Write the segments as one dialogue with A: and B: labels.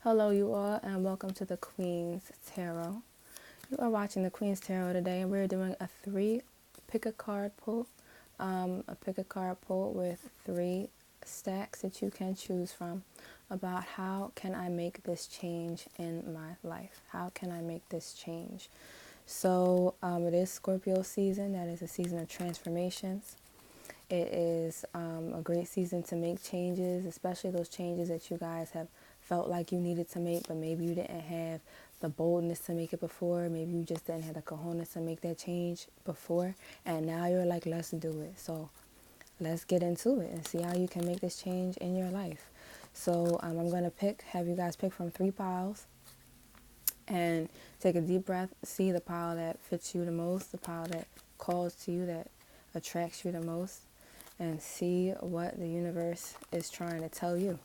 A: Hello, you all, and welcome to the Queen's Tarot. You are watching the Queen's Tarot today, and we're doing a pick a card pull. A pick a card pull with 3 stacks that you can choose from about how can I make this change in my life? How can I make this change? So it is Scorpio season. That is a season of transformations. It is a great season to make changes, especially those changes that you guys have felt like you needed to make, but maybe you didn't have the boldness to make it before. Maybe you just didn't have the cojones to make that change before. And now you're like, let's do it. So let's get into it and see how you can make this change in your life. So I'm going to have you guys pick from 3 piles and take a deep breath. See the pile that fits you the most, the pile that calls to you, that attracts you the most, and see what the universe is trying to tell you.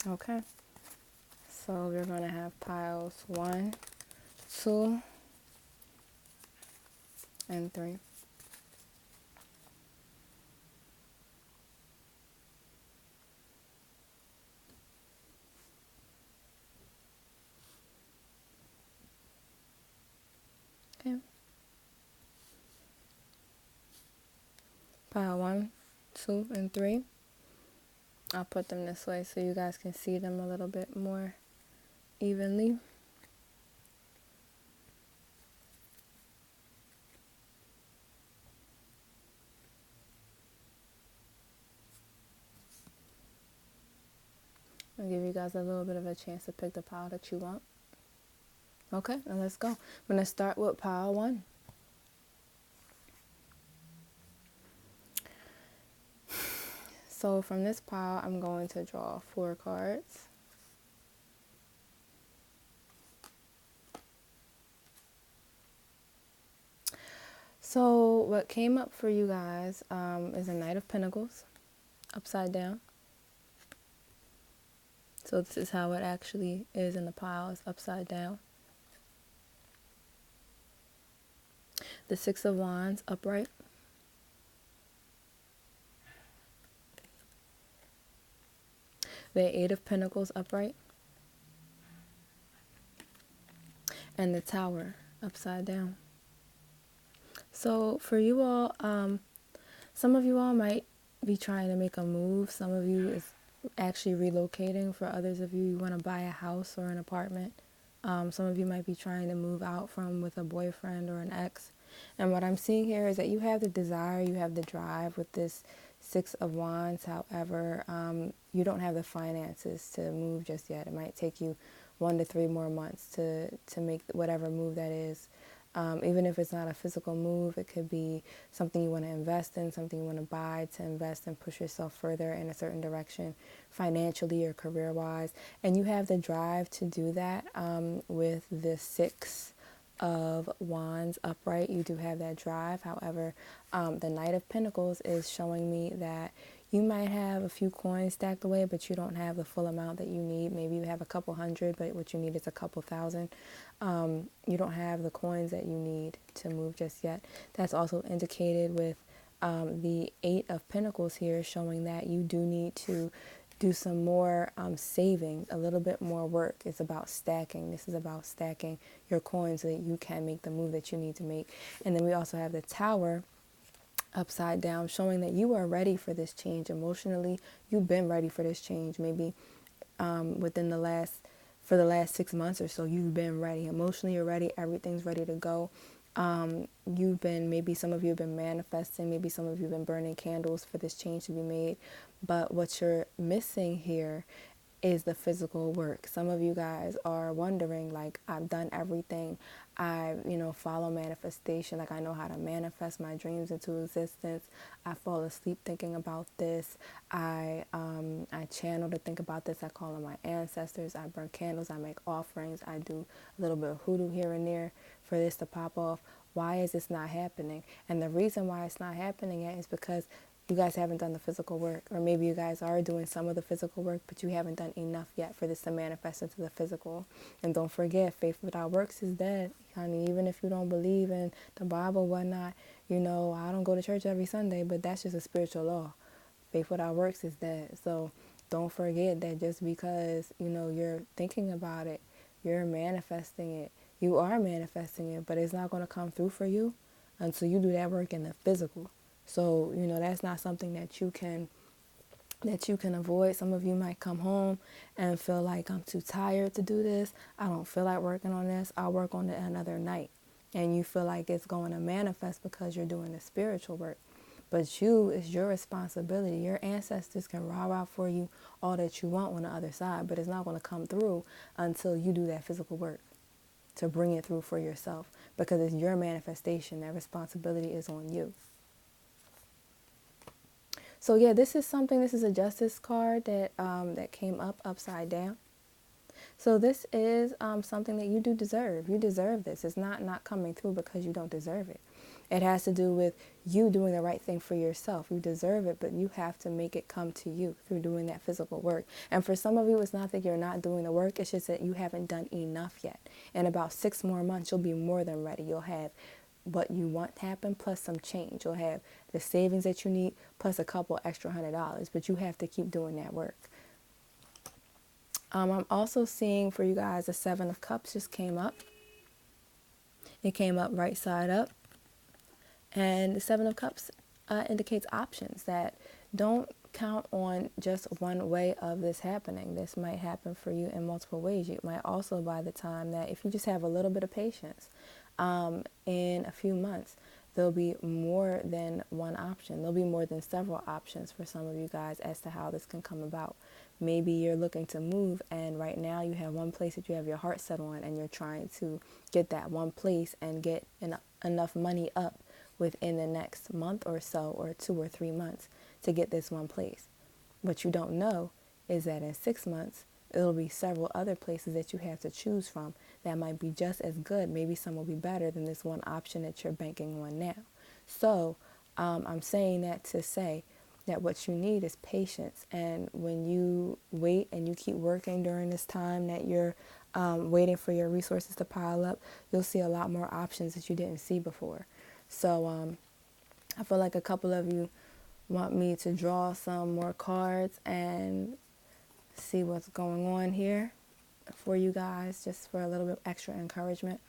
A: Okay, so we're going to have piles 1, 2, and 3. Okay, pile 1, 2, and 3. I'll put them this way so you guys can see them a little bit more evenly. I'll give you guys a little bit of a chance to pick the pile that you want. Okay, now let's go. I'm going to start with pile 1. So from this pile, I'm going to draw 4 cards. So what came up for you guys is a Knight of Pentacles, upside down. So this is how it actually is in the pile, it's upside down. The 6 of Wands, upright. The 8 of Pentacles, upright. And the Tower, upside down. So for you all, some of you all might be trying to make a move. Some of you is actually relocating. For others of you, you want to buy a house or an apartment. Some of you might be trying to move out from with a boyfriend or an ex. And what I'm seeing here is that you have the desire, you have the drive with this 6 of Wands. However, you don't have the finances to move just yet. It might take you 1 to 3 more months to make whatever move that is. Even if it's not a physical move, it could be something you want to invest in, something you want to buy to invest and push yourself further in a certain direction financially or career-wise. And you have the drive to do that with the 6 of Wands upright. You do have that drive. However, the Knight of Pentacles is showing me that you might have a few coins stacked away, but you don't have the full amount that you need. Maybe you have a couple hundred, but what you need is a couple thousand. You don't have the coins that you need to move just yet. That's also indicated with the 8 of Pentacles here, showing that you do need to do some more saving, a little bit more work. It's about stacking. This is about stacking your coins so that you can make the move that you need to make. And then we also have the Tower upside down, showing that you are ready for this change emotionally. You've been ready for this change. Maybe within the last 6 months or so, you've been ready emotionally. You're ready. Everything's ready to go. Maybe some of you have been manifesting. Maybe some of you have been burning candles for this change to be made. But what you're missing here is the physical work. Some of you guys are wondering, like, I've done everything. I follow manifestation. Like, I know how to manifest my dreams into existence. I fall asleep thinking about this. I channel to think about this. I call on my ancestors. I burn candles. I make offerings. I do a little bit of hoodoo here and there for this to pop off. Why is this not happening? And the reason why it's not happening yet is because you guys haven't done the physical work, or maybe you guys are doing some of the physical work, but you haven't done enough yet for this to manifest into the physical. And don't forget, faith without works is dead, honey. Even if you don't believe in the Bible, whatnot, I don't go to church every Sunday, but that's just a spiritual law. Faith without works is dead. So don't forget that just because, you're thinking about it, you're manifesting it. You are manifesting it, but it's not going to come through for you until you do that work in the physical. So, that's not something that you can avoid. Some of you might come home and feel like, I'm too tired to do this. I don't feel like working on this. I'll work on it another night. And you feel like it's going to manifest because you're doing the spiritual work. But it's your responsibility. Your ancestors can rah-rah for you all that you want on the other side, but it's not going to come through until you do that physical work to bring it through for yourself, because it's your manifestation. That responsibility is on you. So yeah, this is a justice card that came up upside down. So this is something that you do deserve. You deserve this. It's not coming through because you don't deserve it. It has to do with you doing the right thing for yourself. You deserve it, but you have to make it come to you through doing that physical work. And for some of you, it's not that you're not doing the work. It's just that you haven't done enough yet. In about 6 more months, you'll be more than ready. You'll have what you want to happen plus some change. You'll have the savings that you need plus a couple extra $100. But you have to keep doing that work. I'm also seeing for you guys, the 7 of Cups just came up. It came up right side up. And the 7 of Cups indicates options, that don't count on just one way of this happening. This might happen for you in multiple ways. You might also, by the time that, if you just have a little bit of patience, in a few months, there'll be more than one option. There'll be more than several options for some of you guys as to how this can come about. Maybe you're looking to move, and right now you have one place that you have your heart set on, and you're trying to get that one place and get enough money up within the next month or so, or 2 or 3 months, to get this one place. What you don't know is that in 6 months, it'll be several other places that you have to choose from that might be just as good. Maybe some will be better than this one option that you're banking on now. So I'm saying that to say that what you need is patience. And when you wait and you keep working during this time that you're waiting for your resources to pile up, you'll see a lot more options that you didn't see before. So I feel like a couple of you want me to draw some more cards and see what's going on here for you guys, just for a little bit extra encouragement.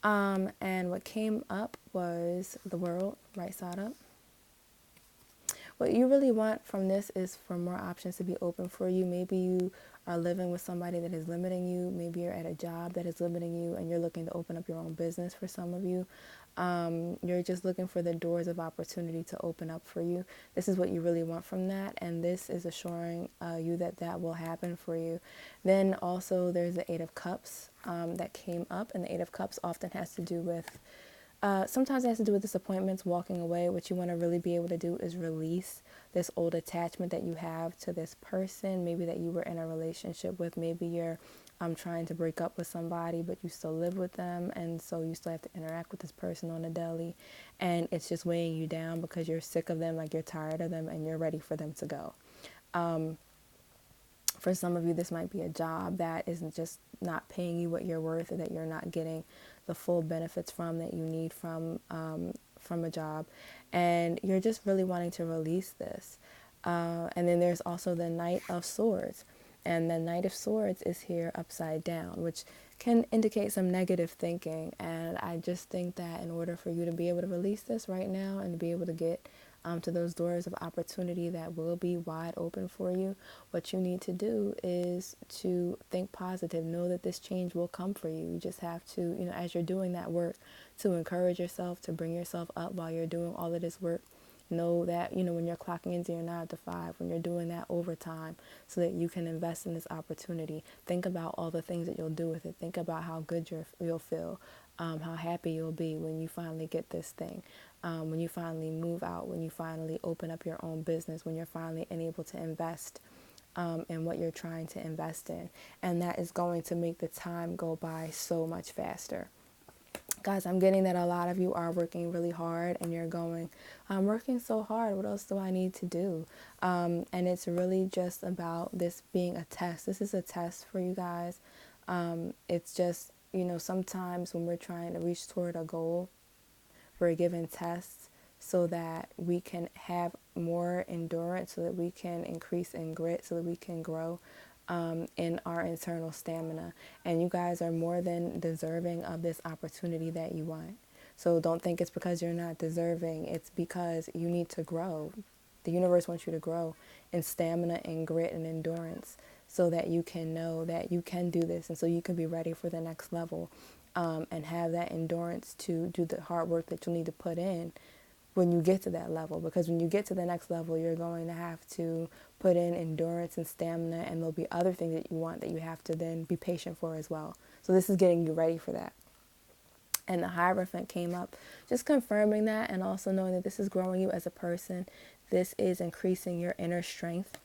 A: And what came up was the World, right side up. What you really want from this is for more options to be open for you. Maybe you are living with somebody that is limiting you. Maybe you're at a job that is limiting you and you're looking to open up your own business for some of you. You're just looking for the doors of opportunity to open up for you. This is what you really want from that, and this is assuring you that will happen for you. Then also there's the 8 of Cups that came up, and the 8 of Cups often has to do with sometimes it has to do with disappointments, walking away. What you want to really be able to do is release this old attachment that you have to this person, maybe that you were in a relationship with. Maybe you're trying to break up with somebody, but you still live with them, and so you still have to interact with this person on a daily, and it's just weighing you down because you're sick of them, like you're tired of them, and you're ready for them to go. For some of you, this might be a job that isn't just not paying you what you're worth, or that you're not getting the full benefits from that you need from a job, and you're just really wanting to release this. And then there's also the Knight of Swords, and the Knight of Swords is here upside down, which can indicate some negative thinking. And I just think that in order for you to be able to release this right now and to be able to get to those doors of opportunity that will be wide open for you, what you need to do is to think positive. Know that this change will come for you. You just have to, as you're doing that work, to encourage yourself, to bring yourself up while you're doing all of this work. Know that, when you're clocking into your 9 to 5, when you're doing that overtime so that you can invest in this opportunity, think about all the things that you'll do with it. Think about how good you'll feel, how happy you'll be when you finally get this thing, when you finally move out, when you finally open up your own business, when you're finally able to invest in what you're trying to invest in. And that is going to make the time go by so much faster. Guys, I'm getting that a lot of you are working really hard and you're going, I'm working so hard. What else do I need to do? And it's really just about this being a test. This is a test for you guys. It's just, sometimes when we're trying to reach toward a goal, we're given tests so that we can have more endurance, so that we can increase in grit, so that we can grow in our internal stamina. And you guys are more than deserving of this opportunity that you want. So don't think it's because you're not deserving. It's because you need to grow. The universe wants you to grow in stamina and grit and endurance so that you can know that you can do this and so you can be ready for the next level, and have that endurance to do the hard work that you'll need to put in when you get to that level. Because when you get to the next level, you're going to have to put in endurance and stamina, and there'll be other things that you want that you have to then be patient for as well. So this is getting you ready for that. And the Hierophant came up, just confirming that, and also knowing that this is growing you as a person. This is increasing your inner strength.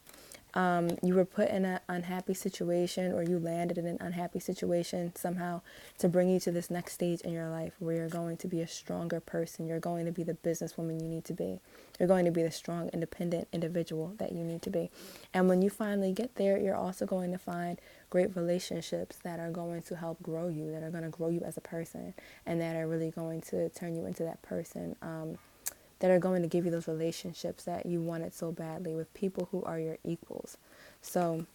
A: You were put in an unhappy situation, or you landed in an unhappy situation somehow to bring you to this next stage in your life where you're going to be a stronger person. You're going to be the businesswoman you need to be. You're going to be the strong, independent individual that you need to be. And when you finally get there, you're also going to find great relationships that are going to help grow you, that are going to grow you as a person, and that are really going to turn you into that person, that are going to give you those relationships that you wanted so badly, with people who are your equals. So,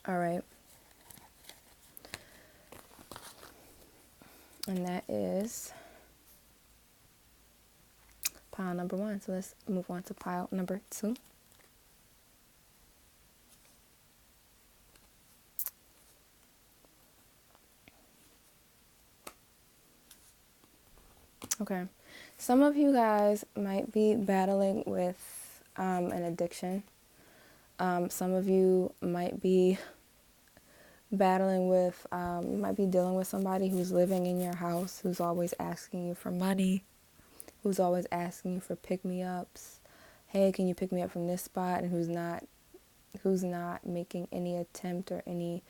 A: all right. And that is pile number 1. So let's move on to pile number 2. Okay. Some of you guys might be battling with an addiction. Some of you might be battling with, you might be dealing with somebody who's living in your house, who's always asking you for money, who's always asking you for pick-me-ups. Hey, can you pick me up from this spot? And who's not making any attempt or any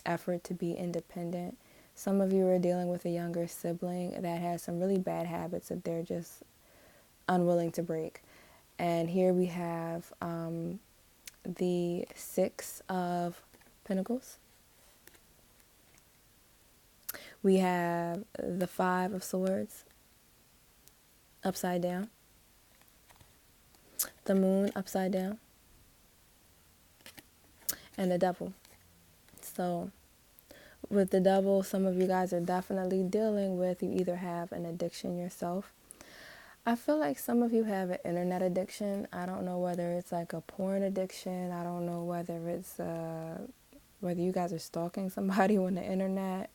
A: effort to be independent. Some of you are dealing with a younger sibling that has some really bad habits that they're just unwilling to break. And here we have the 6 of Pentacles. We have the 5 of Swords upside down. The Moon upside down. And the Devil. So with the Devil, some of you guys are definitely dealing with, you either have an addiction yourself. I feel like some of you have an internet addiction. I don't know whether it's like a porn addiction. I don't know whether it's whether you guys are stalking somebody on the internet,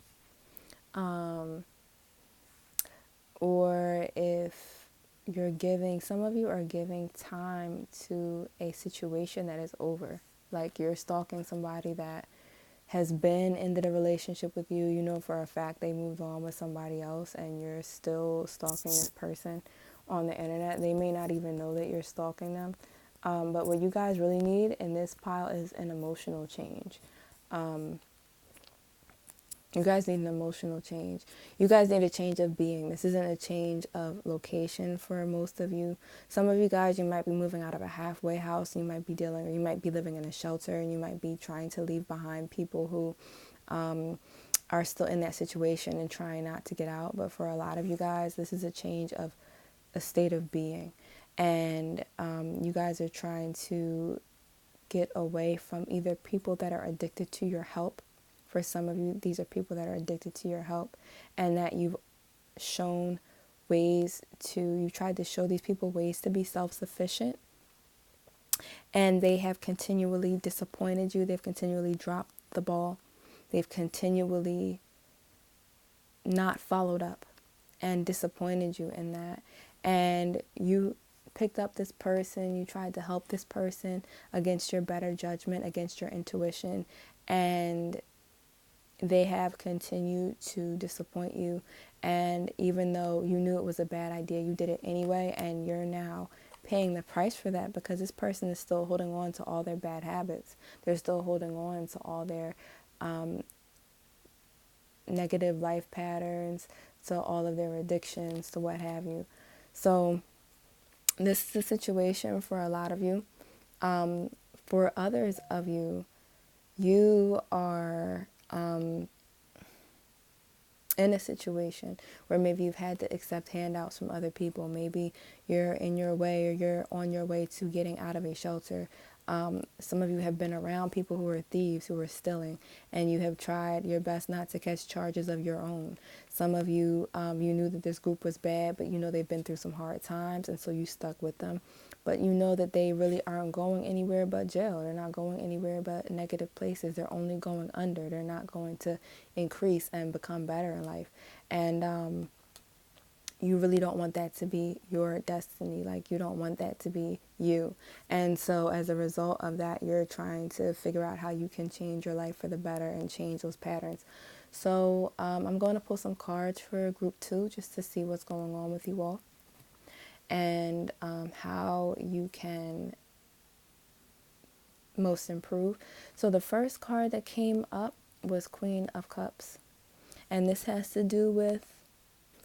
A: or if some of you are giving time to a situation that is over. Like you're stalking somebody that has been into the relationship with you. You know for a fact they moved on with somebody else, and you're still stalking this person on the internet. They may not even know that you're stalking them. But what you guys really need in this pile is an emotional change. You guys need an emotional change. You guys need a change of being. This isn't a change of location for most of you. Some of you guys, you might be moving out of a halfway house. You might be you might be living in a shelter, and you might be trying to leave behind people who are still in that situation and trying not to get out. But for a lot of you guys, this is a change of a state of being. And you guys are trying to get away from either people that are addicted to your help. For some of you, these are people that are addicted to your help, and that you've shown you tried to show these people ways to be self-sufficient, and they have continually disappointed you. They've continually dropped the ball. They've continually not followed up and disappointed you in that. And you picked up this person, you tried to help this person against your better judgment, against your intuition, and they have continued to disappoint you. And even though you knew it was a bad idea, you did it anyway, and you're now paying the price for that, because this person is still holding on to all their bad habits. They're still holding on to all their negative life patterns, to all of their addictions, to what have you. So this is the situation for a lot of you. For others of you, you are in a situation where maybe you've had to accept handouts from other people. Maybe you're in your way, or you're on your way to getting out of a shelter. Some of you have been around people who are thieves, who are stealing, and you have tried your best not to catch charges of your own. Some of you, you knew that this group was bad, but you know they've been through some hard times, and so you stuck with them. But you know that they really aren't going anywhere but jail. They're not going anywhere but negative places. They're only going under. They're not going to increase and become better in life. And you really don't want that to be your destiny. Like, you don't want that to be you. And so as a result of that, you're trying to figure out how you can change your life for the better and change those patterns. So I'm going to pull some cards for group 2 just to see what's going on with you all, and how you can most improve. So the first card that came up was Queen of Cups. And this has to do with,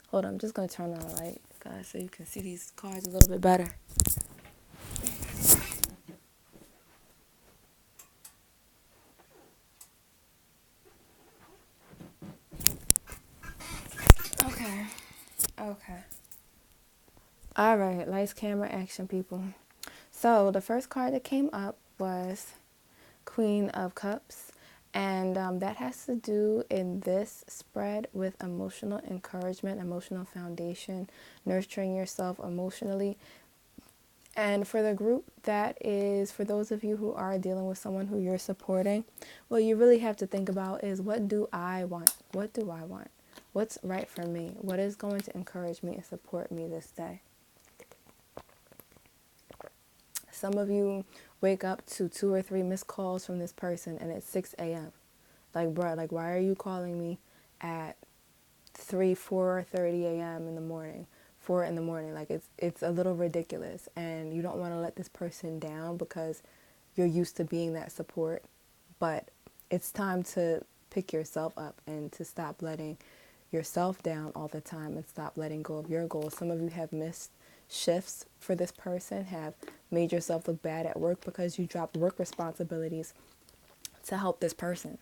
A: hold on, I'm just going to turn on the light, guys, so you can see these cards a little bit better. Okay. All right, lights, camera, action, people. So the first card that came up was Queen of Cups. And that has to do in this spread with emotional encouragement, emotional foundation, nurturing yourself emotionally. And for the group, that is for those of you who are dealing with someone who you're supporting. What you really have to think about is, what do I want? What do I want? What's right for me? What is going to encourage me and support me this day? Some of you wake up to 2 or 3 missed calls from this person, and it's 6 a.m. Like, bruh, like, why are you calling me at 4:30 a.m. in the morning, 4 in the morning? Like, it's a little ridiculous, and you don't want to let this person down because you're used to being that support. But it's time to pick yourself up and to stop letting yourself down all the time and stop letting go of your goals. Some of you have missed shifts for this person, have made yourself look bad at work because you dropped work responsibilities to help this person.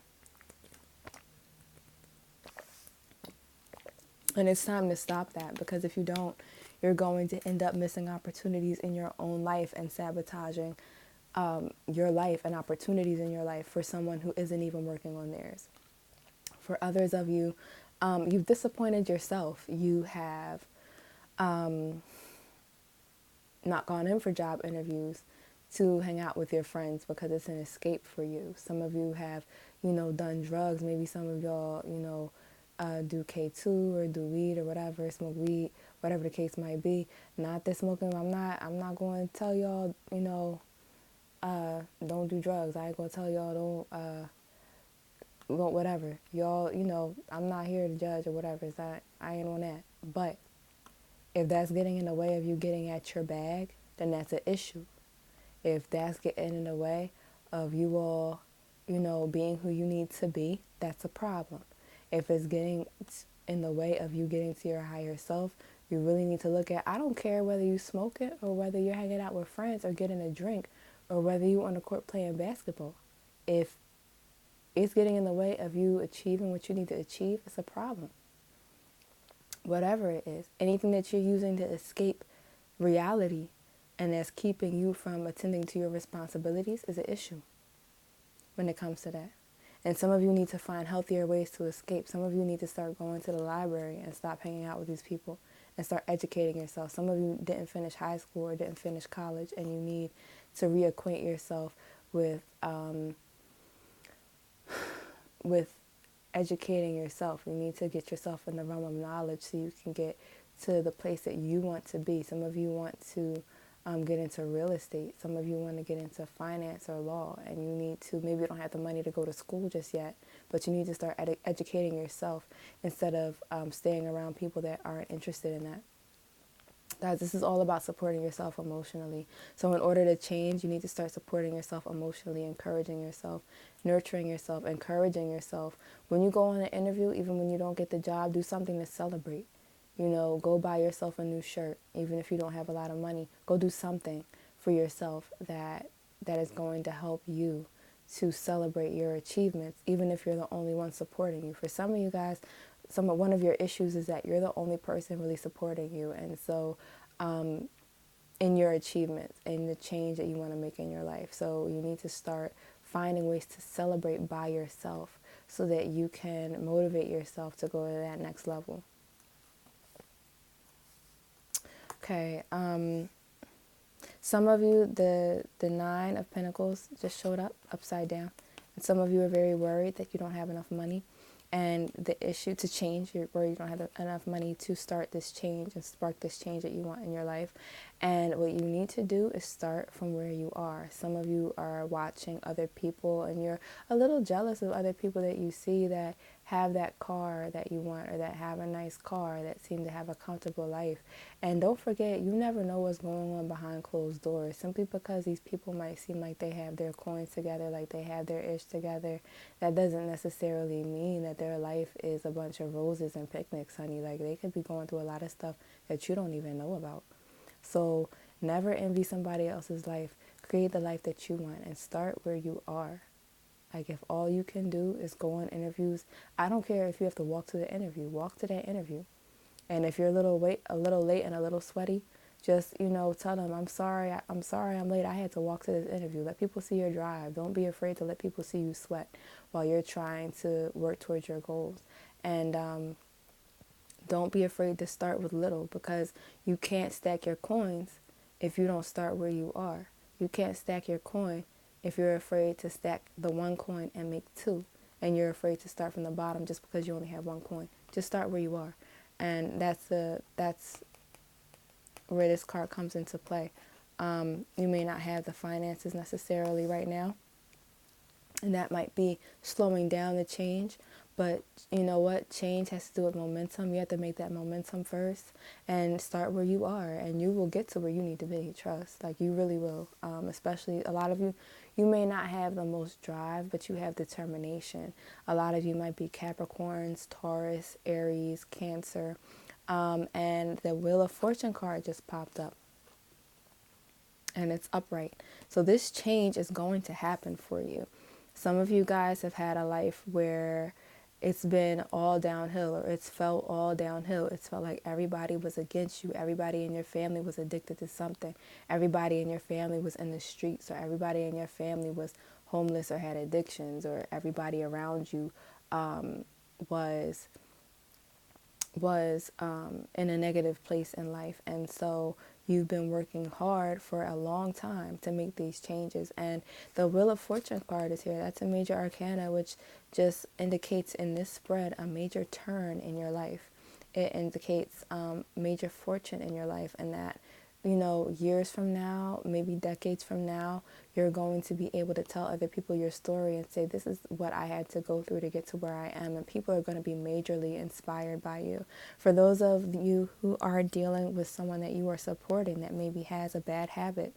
A: And it's time to stop that, because if you don't, you're going to end up missing opportunities in your own life and sabotaging your life and opportunities in your life for someone who isn't even working on theirs. For others of you, you've disappointed yourself. You have not gone in for job interviews to hang out with your friends because it's an escape for you. Some of you have, done drugs. Maybe some of y'all, do K2 or do weed or whatever, smoke weed, whatever the case might be. Not that smoking, I'm not going to tell y'all, don't do drugs. I ain't going to tell y'all don't, whatever. Y'all, I'm not here to judge or whatever. I ain't on that. But if that's getting in the way of you getting at your bag, then that's an issue. If that's getting in the way of you all, being who you need to be, that's a problem. If it's getting in the way of you getting to your higher self, you really need to look at, I don't care whether you smoke it or whether you're hanging out with friends or getting a drink or whether you're on the court playing basketball. If it's getting in the way of you achieving what you need to achieve, it's a problem. Whatever it is, anything that you're using to escape reality and that's keeping you from attending to your responsibilities is an issue when it comes to that. And some of you need to find healthier ways to escape. Some of you need to start going to the library and stop hanging out with these people and start educating yourself. Some of you didn't finish high school or didn't finish college, and you need to reacquaint yourself with educating yourself. You need to get yourself in the realm of knowledge so you can get to the place that you want to be. Some of you want to get into real estate. Some of you want to get into finance or law, and you need to, maybe you don't have the money to go to school just yet, but you need to start educating yourself instead of staying around people that aren't interested in that. Guys, this is all about supporting yourself emotionally. So in order to change, you need to start supporting yourself emotionally, encouraging yourself, nurturing yourself, encouraging yourself. When you go on an interview, even when you don't get the job, do something to celebrate. You know, go buy yourself a new shirt, even if you don't have a lot of money. Go do something for yourself that is going to help you to celebrate your achievements, even if you're the only one supporting you. For some of you guys, one of your issues is that you're the only person really supporting you, and so in your achievements and the change that you want to make in your life. So you need to start finding ways to celebrate by yourself so that you can motivate yourself to go to that next level. Okay. Some of you, the Nine of Pentacles just showed up upside down. And some of you are very worried that you don't have enough money. And the issue to change, you're worried you don't have enough money to start this change and spark this change that you want in your life. And what you need to do is start from where you are. Some of you are watching other people and you're a little jealous of other people that you see that have that car that you want, or that have a nice car, that seem to have a comfortable life. And don't forget, you never know what's going on behind closed doors. Simply because these people might seem like they have their coins together, like they have their ish together, that doesn't necessarily mean that their life is a bunch of roses and picnics, honey. Like, they could be going through a lot of stuff that you don't even know about. So never envy somebody else's life. Create the life that you want and start where you are. Like, if all you can do is go on interviews, I don't care if you have to walk to the interview. Walk to that interview. And if you're a little late and a little sweaty, just, tell them, I'm sorry I'm late. I had to walk to this interview. Let people see your drive. Don't be afraid to let people see you sweat while you're trying to work towards your goals. And don't be afraid to start with little, because you can't stack your coins if you don't start where you are. You can't stack your coin if you're afraid to stack the one coin and make two, and you're afraid to start from the bottom just because you only have one coin. Just start where you are. And that's where this card comes into play. You may not have the finances necessarily right now, and that might be slowing down the change. But you know what? Change has to do with momentum. You have to make that momentum first and start where you are, and you will get to where you need to be. Trust. Like, you really will. Especially a lot of you, you may not have the most drive, but you have determination. A lot of you might be Capricorns, Taurus, Aries, Cancer. And the Wheel of Fortune card just popped up, and it's upright. So this change is going to happen for you. Some of you guys have had a life where it's been all downhill, or it's felt all downhill. It's felt like everybody was against you. Everybody in your family was addicted to something. Everybody in your family was in the streets, or everybody in your family was homeless or had addictions, or everybody around you was in a negative place in life. And so you've been working hard for a long time to make these changes. And the Wheel of Fortune card is here. That's a major arcana, which just indicates in this spread a major turn in your life. It indicates major fortune in your life, and that, years from now, maybe decades from now, you're going to be able to tell other people your story and say, this is what I had to go through to get to where I am. And people are going to be majorly inspired by you. For those of you who are dealing with someone that you are supporting that maybe has a bad habit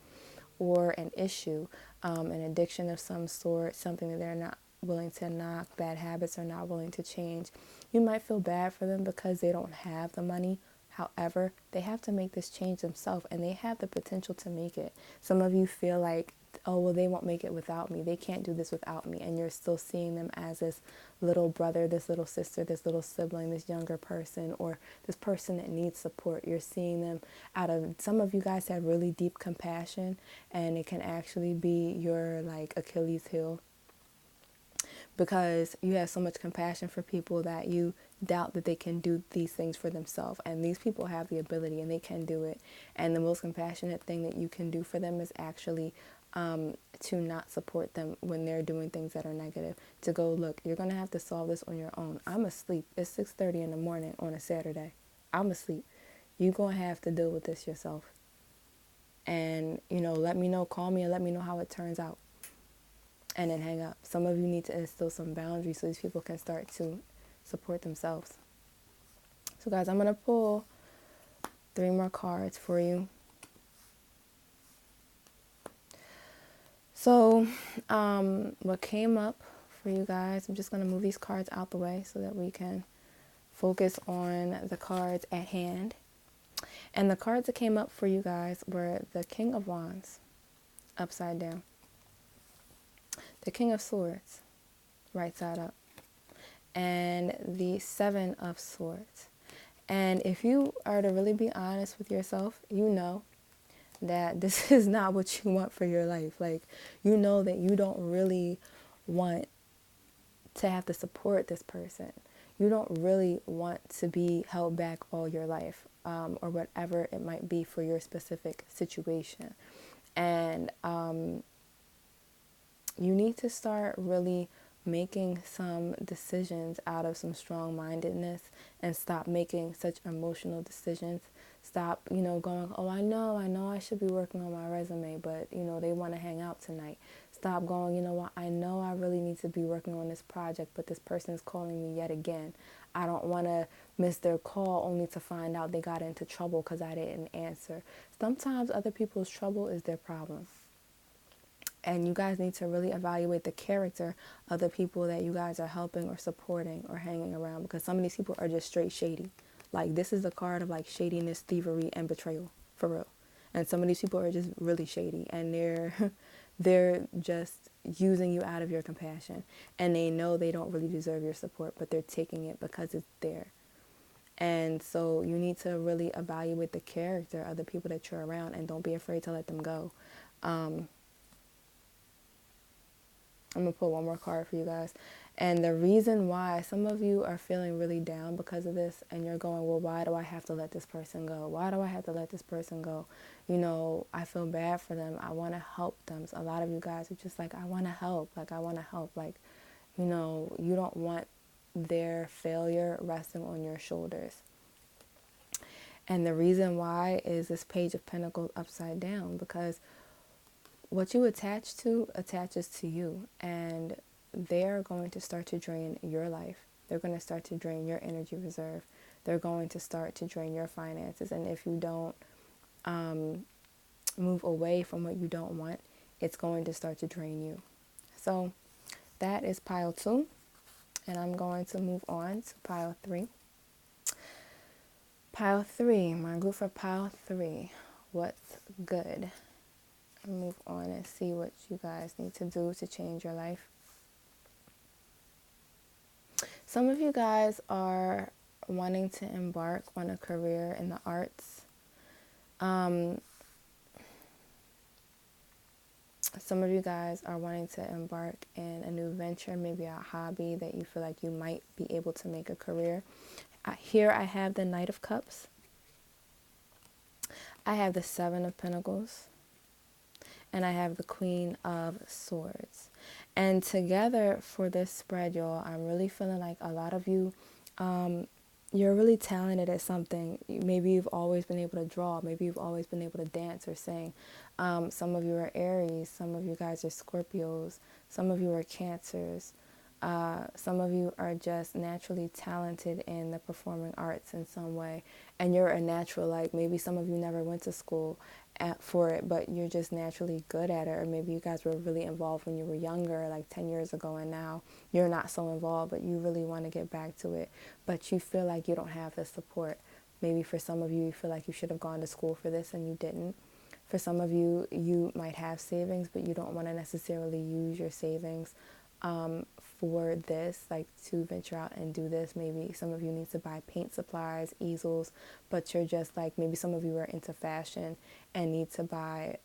A: or an issue, an addiction of some sort, something that they're not willing to knock, bad habits are not willing to change, you might feel bad for them because they don't have the money. However, they have to make this change themselves, and they have the potential to make it. Some of you feel like, oh, well, they won't make it without me. They can't do this without me. And you're still seeing them as this little brother, this little sister, this little sibling, this younger person, or this person that needs support. You're seeing them some of you guys have really deep compassion, and it can actually be your, like, Achilles heel, because you have so much compassion for people that you doubt that they can do these things for themselves. And these people have the ability, and they can do it. And the most compassionate thing that you can do for them is actually to not support them when they're doing things that are negative. To go, look, you're going to have to solve this on your own. I'm asleep. It's 6:30 in the morning on a Saturday. I'm asleep. You're going to have to deal with this yourself. And, let me know, call me and let me know how it turns out. And then hang up. Some of you need to instill some boundaries so these people can start to support themselves. So guys, I'm going to pull 3 more cards for you. So, what came up for you guys, I'm just going to move these cards out the way so that we can focus on the cards at hand. And the cards that came up for you guys were the King of Wands, upside down. The King of Swords, right side up. And the Seven of Swords. And if you are to really be honest with yourself, you know that this is not what you want for your life. Like, you know that you don't really want to have to support this person. You don't really want to be held back all your life, or whatever it might be for your specific situation. And you need to start really making some decisions out of some strong-mindedness and stop making such emotional decisions. Stop, going, oh, I know I should be working on my resume, but, they want to hang out tonight. Stop going, you know what, I know I really need to be working on this project, but this person is calling me yet again. I don't want to miss their call only to find out they got into trouble because I didn't answer. Sometimes other people's trouble is their problem. And you guys need to really evaluate the character of the people that you guys are helping or supporting or hanging around, because some of these people are just straight shady. Like, this is a card of like shadiness, thievery, and betrayal, for real. And some of these people are just really shady, and they're just using you out of your compassion, and they know they don't really deserve your support, but they're taking it because it's there. And so you need to really evaluate the character of the people that you're around, and don't be afraid to let them go. I'm going to pull one more card for you guys. And the reason why some of you are feeling really down because of this, and you're going, well, why do I have to let this person go? Why do I have to let this person go? I feel bad for them. I want to help them. So a lot of you guys are just like, I want to help. Like, I want to help. Like, you don't want their failure resting on your shoulders. And the reason why is this Page of Pentacles upside down, because what you attach to attaches to you, and they're going to start to drain your life. They're going to start to drain your energy reserve. They're going to start to drain your finances. And if you don't move away from what you don't want, it's going to start to drain you. So that is pile 2. And I'm going to move on to pile 3. Pile 3, my group for pile 3. What's good? Move on and see what you guys need to do to change your life. Some of you guys are wanting to embark on a career in the arts. Some of you guys are wanting to embark in a new venture, maybe a hobby that you feel like you might be able to make a career. Here I have the Knight of Cups. I have the Seven of Pentacles. And I have the Queen of Swords. And together for this spread, y'all, I'm really feeling like a lot of you, you're really talented at something. Maybe you've always been able to draw. Maybe you've always been able to dance or sing. Some of you are Aries. Some of you guys are Scorpios. Some of you are Cancers. Some of you are just naturally talented in the performing arts in some way. And you're a natural, like maybe some of you never went to school for it, but you're just naturally good at it. Or maybe you guys were really involved when you were younger, like 10 years ago, and now you're not so involved, but you really want to get back to it. But you feel like you don't have the support. Maybe for some of you, you feel like you should have gone to school for this and you didn't. For some of you, you might have savings, but you don't want to necessarily use your savings for this, like to venture out and do this. Maybe some of you need to buy paint supplies, easels, but you're just like, maybe some of you are into fashion and need to buy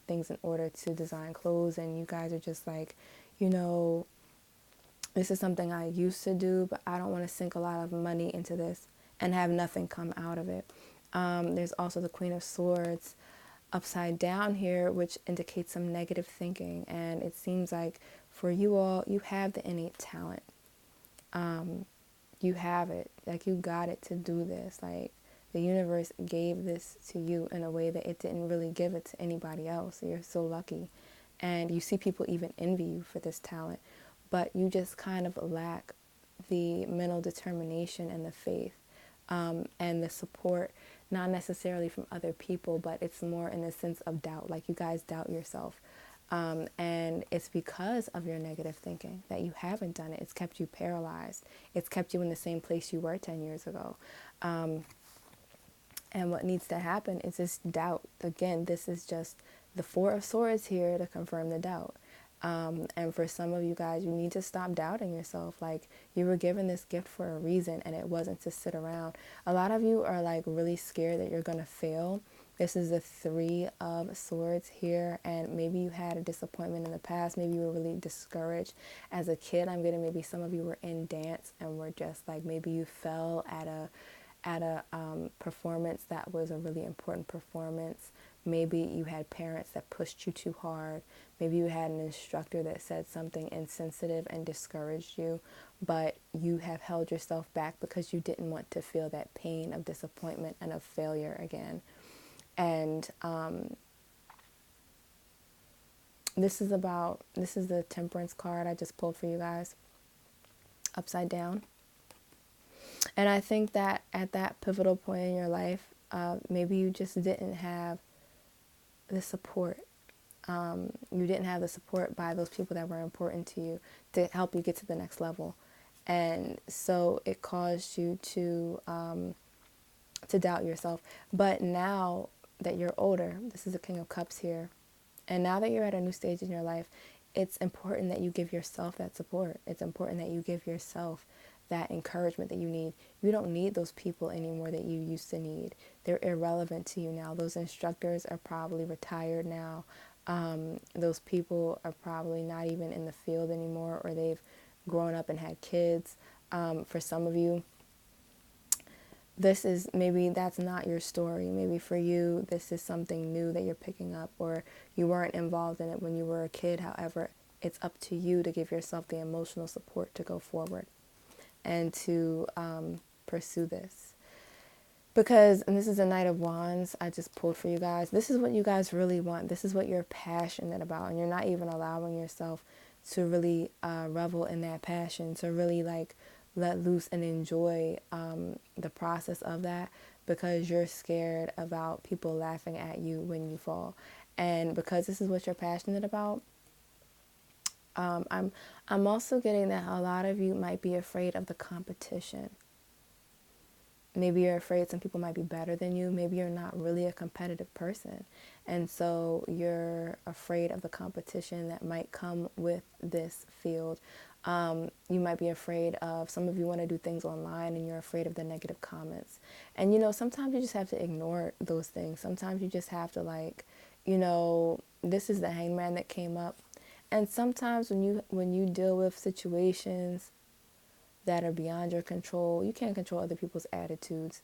A: things in order to design clothes, and you guys are just like, this is something I used to do, but I don't want to sink a lot of money into this and have nothing come out of it. There's also the Queen of Swords upside down here, which indicates some negative thinking. And it seems like for you all, you have the innate talent. You have it. Like, you got it to do this. Like, the universe gave this to you in a way that it didn't really give it to anybody else. You're so lucky. And you see people even envy you for this talent. But you just kind of lack the mental determination and the faith and the support not necessarily from other people, but it's more in the sense of doubt. Like you guys doubt yourself. And it's because of your negative thinking that you haven't done it. It's kept you paralyzed. It's kept you in the same place you were 10 years ago. And what needs to happen is this doubt. Again, this is just the Four of Swords here to confirm the doubt. And for some of you guys, you need to stop doubting yourself. Like, you were given this gift for a reason, and it wasn't to sit around. A lot of you are like really scared that you're going to fail. This is the Three of Swords here, and maybe you had a disappointment in the past. Maybe you were really discouraged as a kid. I'm getting maybe some of you were in dance and were just like, maybe you fell at a performance that was a really important performance. Maybe you had parents that pushed you too hard. Maybe you had an instructor that said something insensitive and discouraged you, but you have held yourself back because you didn't want to feel that pain of disappointment and of failure again. And this is the Temperance card I just pulled for you guys, upside down. And I think that at that pivotal point in your life, maybe you just didn't have the support. You didn't have the support by those people that were important to you to help you get to the next level. And so it caused you to doubt yourself. But now that you're older, this is the King of Cups here, and now that you're at a new stage in your life, it's important that you give yourself that support. It's important that you give yourself that encouragement that you need. You don't need those people anymore that you used to need. They're irrelevant to you now. Those instructors are probably retired now. Those people are probably not even in the field anymore, or they've grown up and had kids. For some of you, maybe that's not your story. Maybe for you, this is something new that you're picking up, or you weren't involved in it when you were a kid. However, it's up to you to give yourself the emotional support to go forward and to pursue this. Because, and this is the Knight of Wands I just pulled for you guys, this is what you guys really want. This is what you're passionate about, and you're not even allowing yourself to really revel in that passion, to really like let loose and enjoy the process of that, because you're scared about people laughing at you when you fall. And because this is what you're passionate about, I'm also getting that a lot of you might be afraid of the competition. Maybe you're afraid some people might be better than you. Maybe you're not really a competitive person. And so you're afraid of the competition that might come with this field. You might be afraid of, some of you want to do things online and you're afraid of the negative comments. And, you know, sometimes you just have to ignore those things. Sometimes you just have to this is the Hangman that came up. And sometimes when you deal with situations that are beyond your control, you can't control other people's attitudes.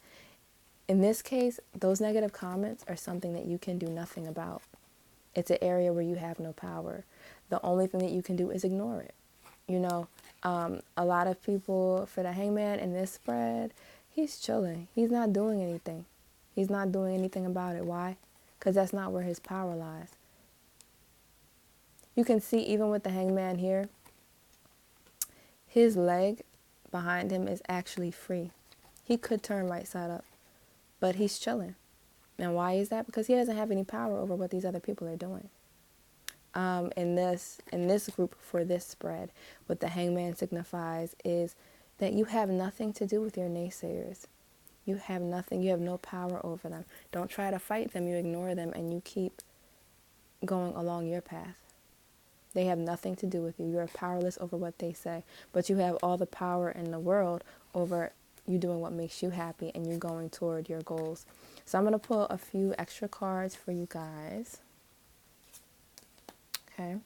A: In this case, those negative comments are something that you can do nothing about. It's an area where you have no power. The only thing that you can do is ignore it. A lot of people, for the Hangman in this spread, he's chilling. He's not doing anything. He's not doing anything about it. Why? Because that's not where his power lies. You can see even with the Hangman here, his leg behind him is actually free. He could turn right side up, but he's chilling. And why is that? Because he doesn't have any power over what these other people are doing. In this group, for this spread, what the Hangman signifies is that you have nothing to do with your naysayers. You have nothing. You have no power over them. Don't try to fight them. You ignore them and you keep going along your path. They have nothing to do with you. You are powerless over what they say, but you have all the power in the world over you doing what makes you happy and you going toward your goals. So I'm going to pull a few extra cards for you guys. Okay.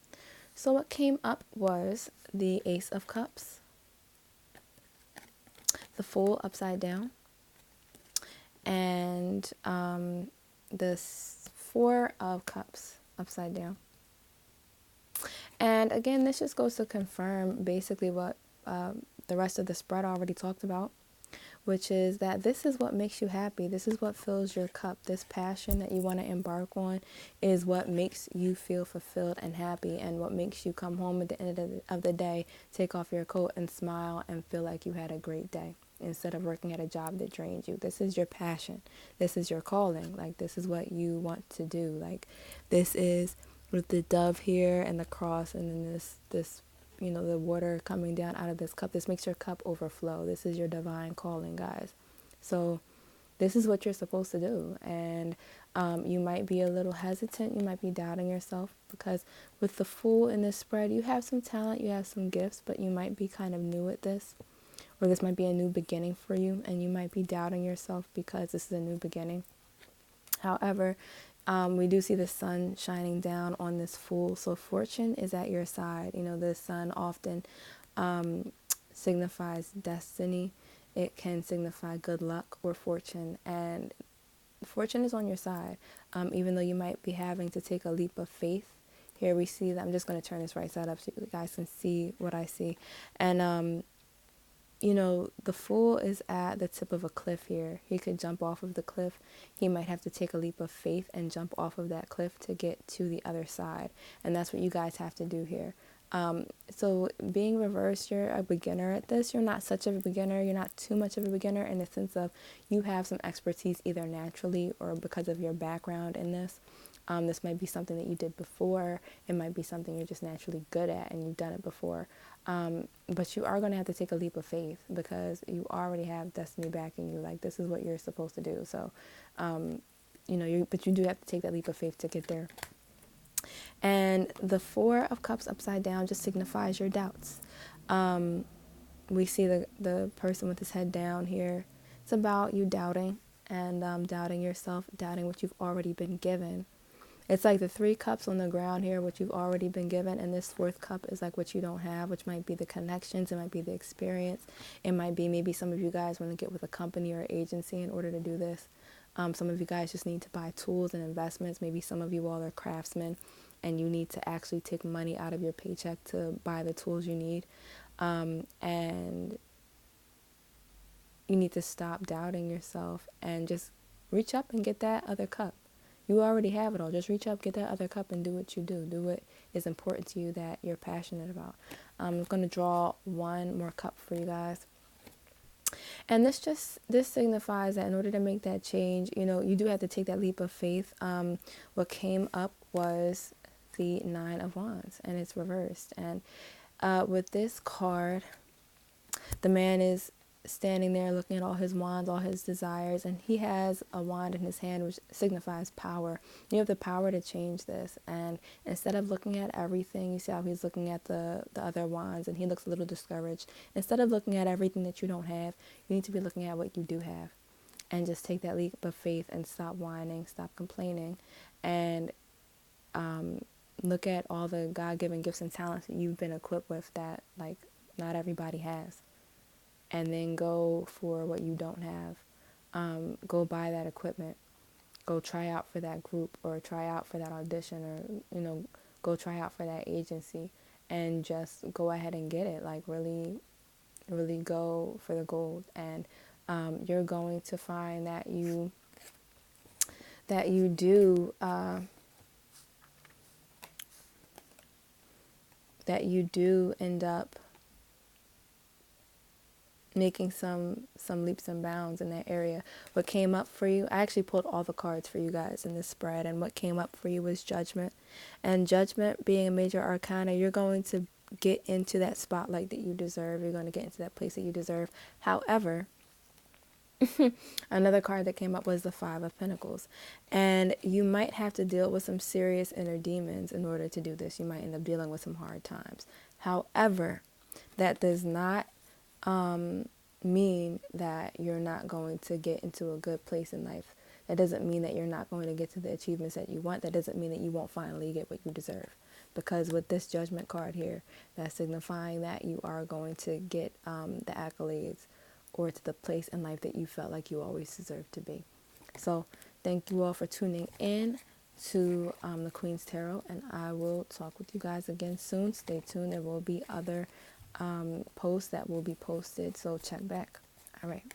A: So what came up was the Ace of Cups, the Fool upside down, and the Four of Cups upside down. And again, this just goes to confirm basically what the rest of the spread already talked about, which is that this is what makes you happy. This is what fills your cup. This passion that you want to embark on is what makes you feel fulfilled and happy, and what makes you come home at the end of the day, take off your coat and smile and feel like you had a great day. instead of working at a job that drains you. This is your passion. This is your calling. Like, this is what you want to do. Like, this is with the dove here and the cross, and then this the water coming down out of this cup. This makes your cup overflow. This is your divine calling, guys. So this is what you're supposed to do. And you might be a little hesitant. You might be doubting yourself, because with the Fool in this spread, you have some talent, you have some gifts, but you might be kind of new at this, or this might be a new beginning for you, and you might be doubting yourself because this is a new beginning. However, we do see the sun shining down on this Fool, so fortune is at your side. The sun often signifies destiny. It can signify good luck or fortune, and fortune is on your side. Even though you might be having to take a leap of faith. Here we see that, I'm just going to turn this right side up so you guys can see what I see. And the Fool is at the tip of a cliff here. He could jump off of the cliff. He might have to take a leap of faith and jump off of that cliff to get to the other side. And that's what you guys have to do here. So being reversed, you're a beginner at this. You're not such a beginner. You're not too much of a beginner, in the sense of you have some expertise either naturally or because of your background in this. This might be something that you did before. It might be something you're just naturally good at and you've done it before. But you are going to have to take a leap of faith, because you already have destiny backing you. Like, this is what you're supposed to do. So, but you do have to take that leap of faith to get there. And the Four of Cups upside down just signifies your doubts. We see the person with his head down here. It's about you doubting, and doubting yourself, doubting what you've already been given. It's like the 3 cups on the ground here, what you've already been given, and this 4th cup is like what you don't have, which might be the connections, it might be the experience, it might be maybe some of you guys want to get with a company or agency in order to do this. Some of you guys just need to buy tools and investments. Maybe some of you all are craftsmen, and you need to actually take money out of your paycheck to buy the tools you need. And you need to stop doubting yourself and just reach up and get that other cup. You already have it all. Just reach up, get that other cup, and do what you do. Do what is important to you, that you're passionate about. I'm going to draw one more cup for you guys. And this signifies that in order to make that change, you do have to take that leap of faith. What came up was the 9 of Wands, and it's reversed. And with this card, the man is standing there looking at all his wands, all his desires, and he has a wand in his hand, which signifies power. You have the power to change this. And instead of looking at everything, you see how he's looking at the other wands, and he looks a little discouraged. Instead of looking at everything that you don't have, you need to be looking at what you do have, and just take that leap of faith and stop whining, stop complaining, and look at all the God-given gifts and talents that you've been equipped with that, like, not everybody has. And then go for what you don't have. Go buy that equipment. Go try out for that group, or try out for that audition, or, go try out for that agency, and just go ahead and get it. Like, really, really go for the gold. And you're going to find that you do end up making some leaps and bounds in that area. What came up for you, I actually pulled all the cards for you guys in this spread, and what came up for you was Judgment. And Judgment being a major arcana, you're going to get into that spotlight that you deserve. You're going to get into that place that you deserve. However, another card that came up was the 5 of Pentacles. And you might have to deal with some serious inner demons in order to do this. You might end up dealing with some hard times. However, that does not mean that you're not going to get into a good place in life. That doesn't mean that you're not going to get to the achievements that you want. That doesn't mean that you won't finally get what you deserve. Because with this Judgment card here, that's signifying that you are going to get the accolades, or to the place in life that you felt like you always deserved to be. So thank you all for tuning in to the Queen's Tarot, and I will talk with you guys again soon. Stay tuned. There will be other posts that will be posted, so check back. All right.